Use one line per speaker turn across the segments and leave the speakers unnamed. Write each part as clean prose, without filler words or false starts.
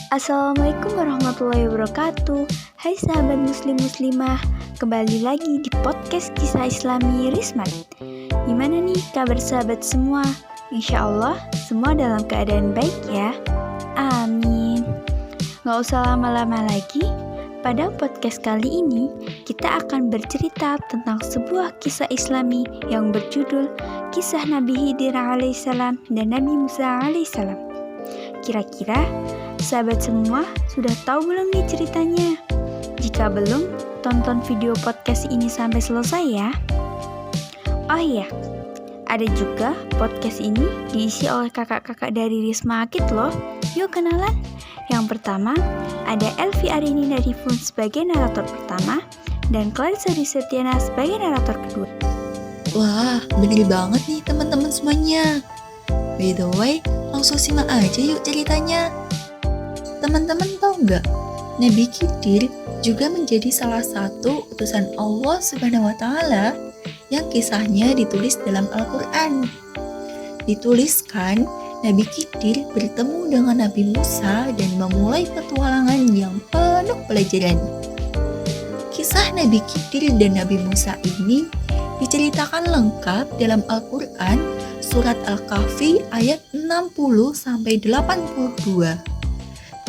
Assalamualaikum warahmatullahi wabarakatuh. Hai sahabat muslim-muslimah, kembali lagi di podcast kisah islami Rismat. Gimana nih kabar sahabat semua? Insya Allah semua dalam keadaan baik ya. Amin. Gak usah lama-lama lagi. Pada podcast kali ini kita akan bercerita tentang sebuah kisah islami yang berjudul Kisah Nabi Khidir alaihissalam dan Nabi Musa alaihissalam. Kira-kira sahabat semua sudah tahu belum nih ceritanya? Jika belum, tonton video podcast ini sampai selesai ya. Oh iya, ada juga podcast ini diisi oleh kakak-kakak dari Risma Akid loh. Yuk kenalan. Yang pertama, ada Elvi Arini dari Fun sebagai narator pertama dan Clarissa Setiana sebagai narator kedua.
Wah, bener banget nih teman-teman semuanya. By the way, langsung simak aja yuk ceritanya. Teman-teman tahu nggak? Nabi Khidir juga menjadi salah satu utusan Allah Subhanahu wa Ta'ala yang kisahnya ditulis dalam Al-Quran. Dituliskan, Nabi Khidir bertemu dengan Nabi Musa dan memulai petualangan yang penuh pelajaran. Kisah Nabi Khidir dan Nabi Musa ini diceritakan lengkap dalam Al-Quran surat Al-Kahfi ayat 60-82.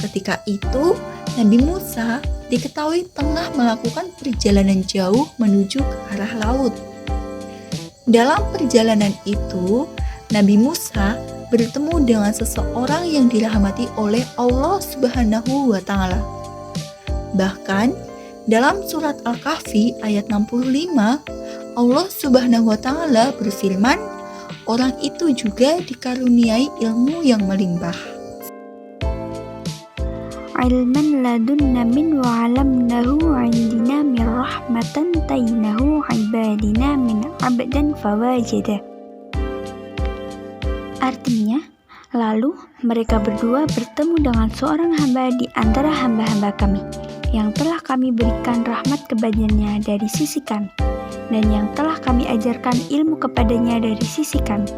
Ketika itu, Nabi Musa diketahui tengah melakukan perjalanan jauh menuju ke arah laut. Dalam perjalanan itu, Nabi Musa bertemu dengan seseorang yang dirahmati oleh Allah Subhanahu wa Ta'ala. Bahkan, dalam surat Al-Kahfi ayat 65, Allah Subhanahu wa Ta'ala berfirman, orang itu juga dikaruniai ilmu yang melimpah.
Ilman ladunna min wa alamnahu indina min rahmatan taynahu ibadina min abdan fawajada. Artinya, lalu mereka berdua bertemu dengan seorang hamba di antara hamba-hamba kami, yang telah kami berikan rahmat kepadanya dari sisi kami, dan yang telah kami ajarkan ilmu kepadanya dari sisi kami.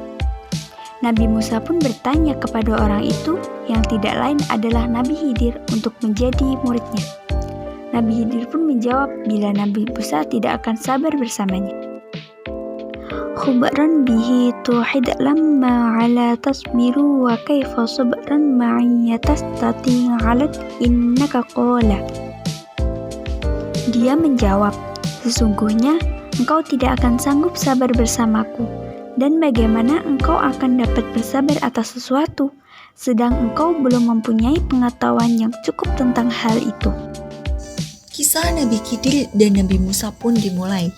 Nabi Musa pun bertanya kepada orang itu yang tidak lain adalah Nabi Khidir untuk menjadi muridnya. Nabi Khidir pun menjawab bila Nabi Musa tidak akan sabar bersamanya. Khubran bihi tuhid lamma ala tasbiru wa kaifa sabran ma'iya tastati alat innaka qala. Dia menjawab, sesungguhnya engkau tidak akan sanggup sabar bersamaku, dan bagaimana engkau akan dapat bersabar atas sesuatu, sedang engkau belum mempunyai pengetahuan yang cukup tentang hal itu.
Kisah Nabi Khidir dan Nabi Musa pun dimulai.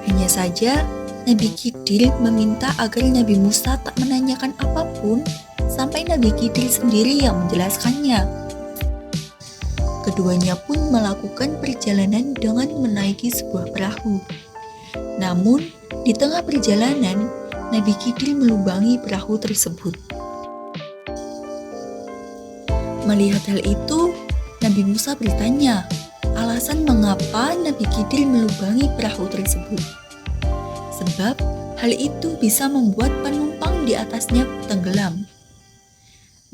Hanya saja, Nabi Khidir meminta agar Nabi Musa tak menanyakan apapun sampai Nabi Khidir sendiri yang menjelaskannya. Keduanya pun melakukan perjalanan dengan menaiki sebuah perahu. Namun, di tengah perjalanan, Nabi Khidir melubangi perahu tersebut. Melihat hal itu, Nabi Musa bertanya, alasan mengapa Nabi Khidir melubangi perahu tersebut. Sebab hal itu bisa membuat penumpang di atasnya tenggelam.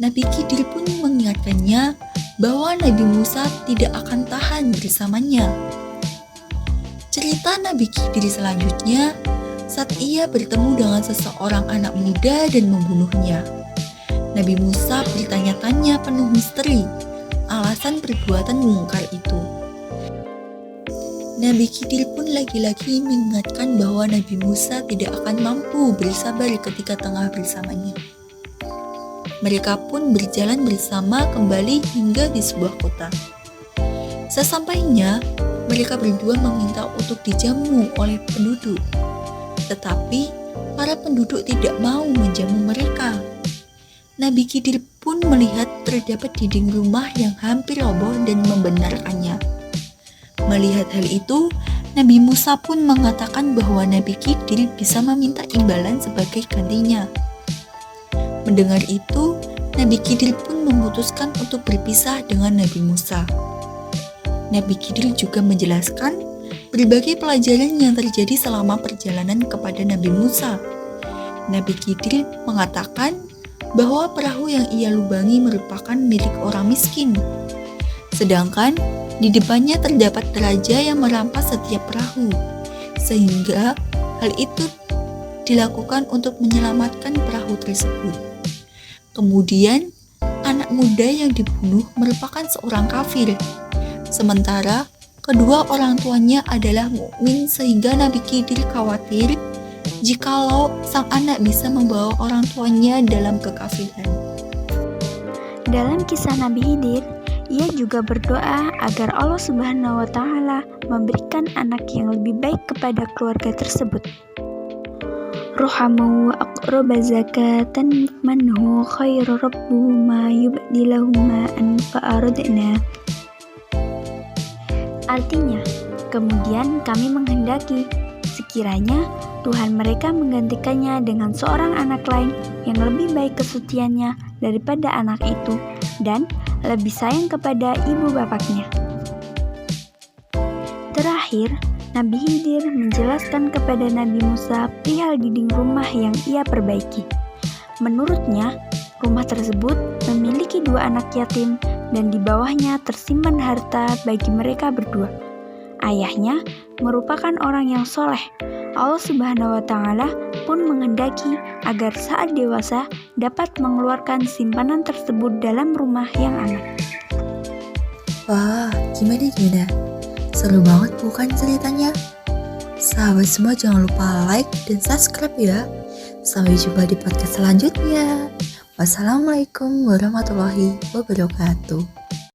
Nabi Khidir pun mengingatkannya bahwa Nabi Musa tidak akan tahan bersamanya. Cerita Nabi Khidir selanjutnya saat ia bertemu dengan seseorang anak muda dan membunuhnya. Nabi Musa bertanya-tanya penuh misteri alasan perbuatan mungkar itu. Nabi Khidir pun lagi-lagi mengingatkan bahwa Nabi Musa tidak akan mampu bersabar ketika tengah bersamanya. Mereka pun berjalan bersama kembali hingga di sebuah kota. Sesampainya, mereka berdua meminta untuk dijamu oleh penduduk. Tetapi, para penduduk tidak mau menjamu mereka. Nabi Khidir pun melihat terdapat dinding rumah yang hampir roboh dan membenarkannya. Melihat hal itu, Nabi Musa pun mengatakan bahwa Nabi Khidir bisa meminta imbalan sebagai gantinya. Mendengar itu, Nabi Khidir pun memutuskan untuk berpisah dengan Nabi Musa. Nabi Khidir juga menjelaskan berbagai pelajaran yang terjadi selama perjalanan kepada Nabi Musa. Nabi Khidir mengatakan bahwa perahu yang ia lubangi merupakan milik orang miskin. Sedangkan di depannya terdapat raja yang merampas setiap perahu, sehingga hal itu dilakukan untuk menyelamatkan perahu tersebut. Kemudian, anak muda yang dibunuh merupakan seorang kafir, sementara kedua orang tuanya adalah mukmin, sehingga Nabi Khidir khawatir jikalau sang anak bisa membawa orang tuanya dalam kekafiran.
Dalam kisah Nabi Khidir, ia juga berdoa agar Allah Subhanahu wa Ta'ala memberikan anak yang lebih baik kepada keluarga tersebut. Rohamu wa aqraba zakatan manhu khairu rabbuhuma yubdilahuma anfa'aradna. Artinya, kemudian kami menghendaki sekiranya Tuhan mereka menggantikannya dengan seorang anak lain yang lebih baik kesuciannya daripada anak itu dan lebih sayang kepada ibu bapaknya. Terakhir, Nabi Khidir menjelaskan kepada Nabi Musa perihal dinding rumah yang ia perbaiki. Menurutnya, rumah tersebut memiliki 2 anak yatim dan di bawahnya tersimpan harta bagi mereka berdua. Ayahnya merupakan orang yang soleh. Allah Subhanahu wa Ta'ala pun menghendaki agar saat dewasa dapat mengeluarkan simpanan tersebut dalam rumah yang aman.
Wah, gimana? Seru banget bukan ceritanya? Sahabat semua jangan lupa like dan subscribe ya. Sampai jumpa di podcast selanjutnya. Wassalamualaikum warahmatullahi wabarakatuh.